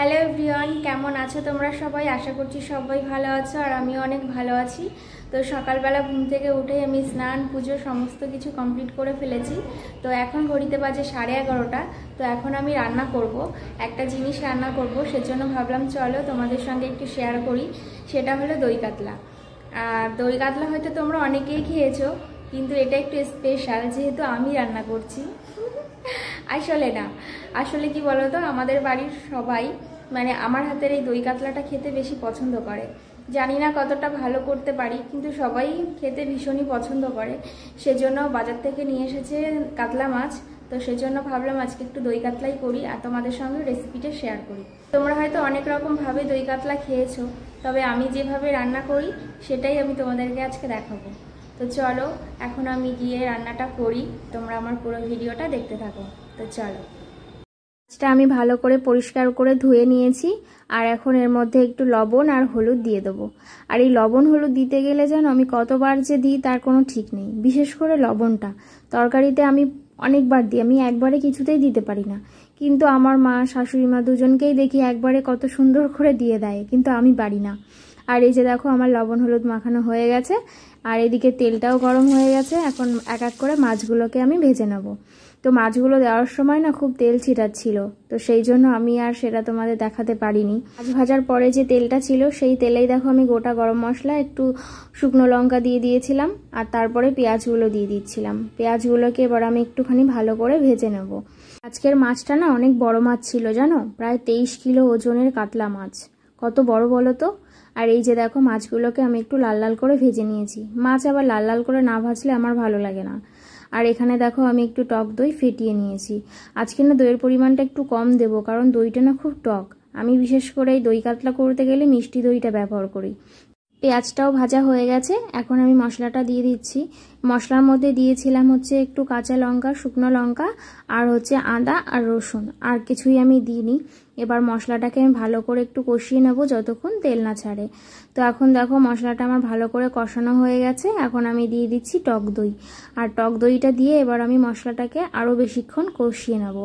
Hello everyone, কেমন আছো তোমরা সবাই? আশা করছি সবাই ভালো আছো আর আমিও অনেক ভালো আছি। তো সকালবেলা ঘুম থেকে উঠে আমি স্নান পুজো সমস্ত কিছু কমপ্লিট করে ফেলেছি। তো এখন ঘড়িতে বাজে 11:30। তো এখন আমি রান্না করব, একটা জিনিস রান্না করব, সেজন্য ভাবলাম চলো তোমাদের সঙ্গে একটু শেয়ার করি। সেটা হলো দই কাতলা। আর দই কাতলা হয়তো তোমরা অনেকেই খেয়েছো, কিন্তু এটা একটু স্পেশাল যেহেতু আমি রান্না করছি। আসলে কি বলতো, আমাদের বাড়ির সবাই মানে আমার হাতের এই দই কাতলাটা খেতে বেশি পছন্দ করে। জানি না কতটা ভালো করতে পারি, কিন্তু সবাই খেতে ভীষণই পছন্দ করে। সেজন্য বাজার থেকে নিয়ে এসেছে কাতলা মাছ। তো সেজন্য ভাবলাম আজকে একটু দই কাতলাই করি আর তোমাদের সঙ্গে রেসিপিটা শেয়ার করি। তোমরা হয়তো অনেক রকমভাবে দই কাতলা খেয়েছো, তবে আমি যেভাবে রান্না করি সেটাই আমি তোমাদেরকে আজকে দেখাবো। তো চলো এখন আমি গিয়ে রান্নাটা করি, তোমরা আমার পুরো ভিডিওটা দেখতে থাকো। তো চলো, মাছটা আমি ভালো করে পরিষ্কার করে ধুয়ে নিয়েছি আর এখন এর মধ্যে একটু লবণ আর হলুদ দিয়ে দেবো। আর এই লবণ হলুদ দিতে গেলে যেন আমি কতবার যে দিই তার কোনো ঠিক নেই। বিশেষ করে লবণটা তরকারিতে আমি অনেকবার দিই, আমি একবারে কিছুতেই দিতে পারি না। কিন্তু আমার মা শাশুড়ি মা দুজনকেই দেখি একবারে কত সুন্দর করে দিয়ে দেয়, কিন্তু আমি পারি না। আর এই যে দেখো আমার লবণ হলুদ মাখানো হয়ে গেছে আর এদিকে তেলটাও গরম হয়ে গেছে। এখন এক এক করে মাছগুলোকে আমি ভেজে নেব। তো মাছগুলো দেওয়ার সময় না খুব তেল ছিটাচ্ছিল, তো সেই জন্য আমি আর সেটা তোমাদের দেখাতে পারিনি। মাছ ভাজার পরে যে তেলটা ছিল সেই তেলেই দেখো আমি গোটা গরম মশলা, একটু শুকনো লঙ্কা দিয়ে দিয়েছিলাম আর তারপরে পেঁয়াজগুলো দিয়ে দিচ্ছিলাম। পেঁয়াজগুলোকে এবার আমি একটুখানি ভালো করে ভেজে নেব। আজকের মাছটা না অনেক বড় মাছ ছিল, জানো, প্রায় 23 কিলো ওজনের কাতলা মাছ। কত বড় বলো তো। আর এই যে দেখো মাছগুলোকে আমি একটু লাল লাল করে ভেজে নিয়েছি। মাছ আবার লাল লাল করে না ভাজলে আমার ভালো লাগে না। আর এখানে দেখো আমি একটু টক দই ফেটিয়ে নিয়েছি। আজকে না দইয়ের পরিমাণটা একটু কম দেব, কারণ দইটা না খুব টক। আমি বিশেষ করে এই দই কাতলা করতে গেলে মিষ্টি দইটা ব্যবহার করি। পেঁয়াজটাও ভাজা হয়ে গেছে, এখন আমি মশলাটা দিয়ে দিচ্ছি। মশলার মধ্যে দিয়েছিলাম হচ্ছে একটু কাঁচা লঙ্কা, শুকনো লঙ্কা আর হচ্ছে আদা আর রসুন, আর কিছুই আমি দিইনি। এবার মশলাটাকে আমি ভালো করে একটু কষিয়ে নেব যতক্ষণ তেল না ছাড়ে। তো এখন দেখো মশলাটা আমার ভালো করে কষানো হয়ে গেছে। এখন আমি দিয়ে দিচ্ছি টক দই, আর টক দইটা দিয়ে এবার আমি মশলাটাকে আরও বেশিক্ষণ কষিয়ে নেব।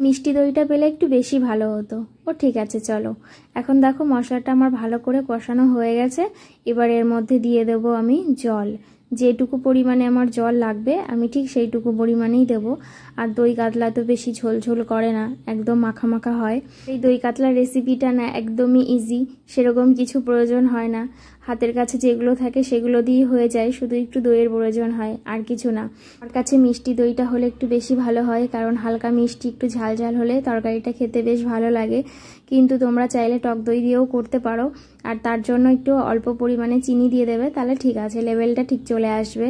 মিষ্টি দইটা পেলে একটু বেশি ভালো হতো। ও ঠিক আছে, চলো। এখন দেখো মশলাটা আমার ভালো করে কষানো হয়ে গেছে। এবার এর মধ্যে দিয়ে দেবো আমি জল। যেটুকু পরিমাণে আমার জল লাগবে আমি ঠিক সেইটুকু পরিমাণেই দেবো। আর দই কাতলা তো বেশি ঝোল ঝোল করে না, একদম মাখা মাখা হয়। এই দই কাতলার রেসিপিটা না একদমই ইজি, সেরকম কিছু প্রয়োজন হয় না। হাতের কাছে যেগুলো থাকে সেগুলো দিয়েই হয়ে যায়, শুধু একটু দইয়ের প্রয়োজন হয়, আর কিছু না। আমার কাছে মিষ্টি দইটা হলে একটু বেশি ভালো হয়, কারণ হালকা মিষ্টি একটু ঝাল ঝাল হলে তরকারিটা খেতে বেশ ভালো লাগে। কিন্তু তোমরা চাইলে টক দই দিয়েও করতে পারো, আর তার জন্য একটু অল্প পরিমাণে চিনি দিয়ে দেবে, তাহলে ঠিক আছে, লেভেলটা ঠিক চলে আসবে।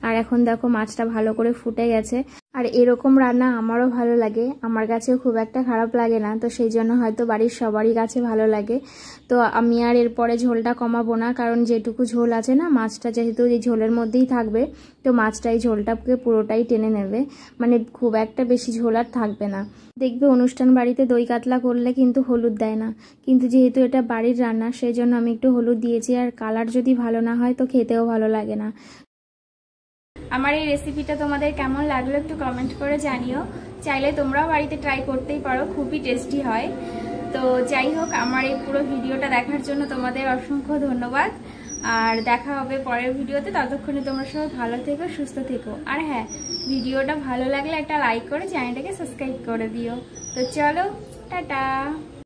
আর এখন দেখো মাছটা ভালো করে ফুটে গেছে। আর এরকম রান্না আমারও ভালো লাগে, আমার কাছেও খুব একটা খারাপ লাগে না। তো সেই জন্য হয়তো বাড়ির সবারই কাছে ভালো লাগে। তো আমি আর এরপরে ঝোলটা কমাবো না, কারণ যেটুকু ঝোল আছে না, মাছটা যেহেতু এই ঝোলের মধ্যেই থাকবে, তো মাছটা এই ঝোলটাকে পুরোটাই টেনে নেবে, মানে খুব একটা বেশি ঝোল আর থাকবে না। দেখবে অনুষ্ঠান বাড়িতে দই কাতলা করলে কিন্তু হলুদ দেয় না, কিন্তু যেহেতু এটা বাড়ির রান্না সেই জন্য আমি একটু হলুদ দিয়েছি। আর কালার যদি ভালো না হয় তো খেতেও ভালো লাগে না। আমার এই রেসিপিটা তোমাদের কেমন লাগলো একটু কমেন্ট করে জানিও। চাইলে তোমরাও বাড়িতে ট্রাই করতেই পারো, খুবই টেস্টি হয়। তো যাই হোক, আমার এই পুরো ভিডিওটা দেখার জন্য তোমাদের অসংখ্য ধন্যবাদ। আর দেখা হবে পরের ভিডিওতে, ততক্ষণে তোমরা সবাই ভালো থেকো, সুস্থ থেকো। আর হ্যাঁ, ভিডিওটা ভালো লাগলে একটা লাইক করে চ্যানেলটাকে সাবস্ক্রাইব করে দিও। তো চলো, টাটা।